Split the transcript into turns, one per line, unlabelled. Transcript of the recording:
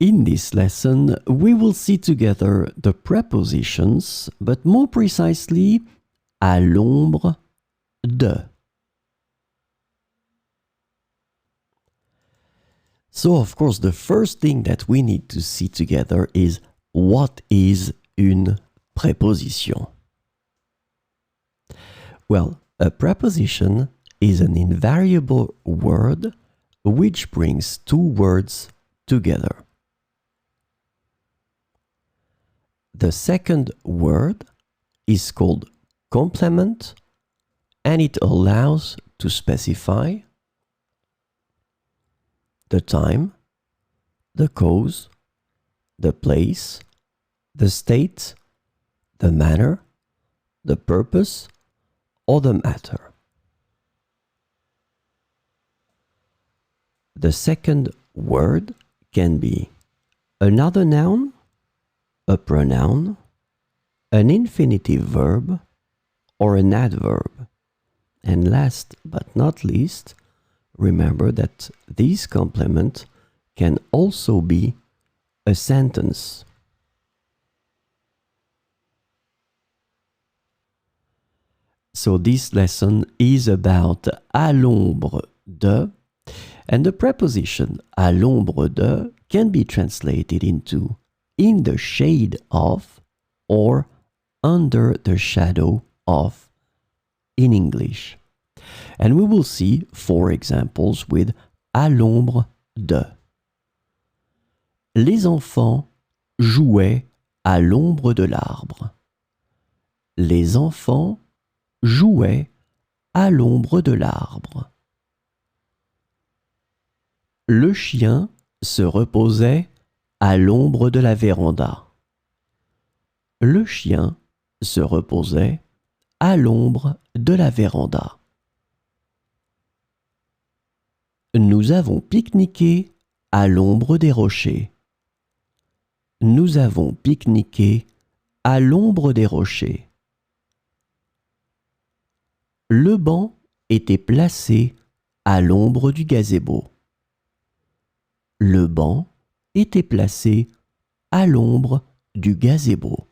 In this lesson, we will see together the prepositions, but more precisely, à l'ombre de. So, of course, the first thing that we need to see together is what is une préposition? Well, a preposition is an invariable word which brings two words together. The second word is called complement, and it allows to specify the time, the cause, the place, the state, the manner, the purpose, or the matter. The second word can be another noun, a pronoun, an infinitive verb, or an adverb. And last but not least, remember that this complement can also be a sentence. So this lesson is about à l'ombre de, and the preposition à l'ombre de can be translated into in the shade of or under the shadow of in English. And we will see 4 examples with à l'ombre de. Les enfants jouaient à l'ombre de l'arbre. Les enfants jouaient à l'ombre de l'arbre. Le chien se reposait à l'ombre de la véranda. Le chien se reposait à l'ombre de la véranda. Nous avons pique-niqué à l'ombre des rochers. Nous avons pique-niqué à l'ombre des rochers. Le banc était placé à l'ombre du gazebo. Le banc était placé à l'ombre du gazebo.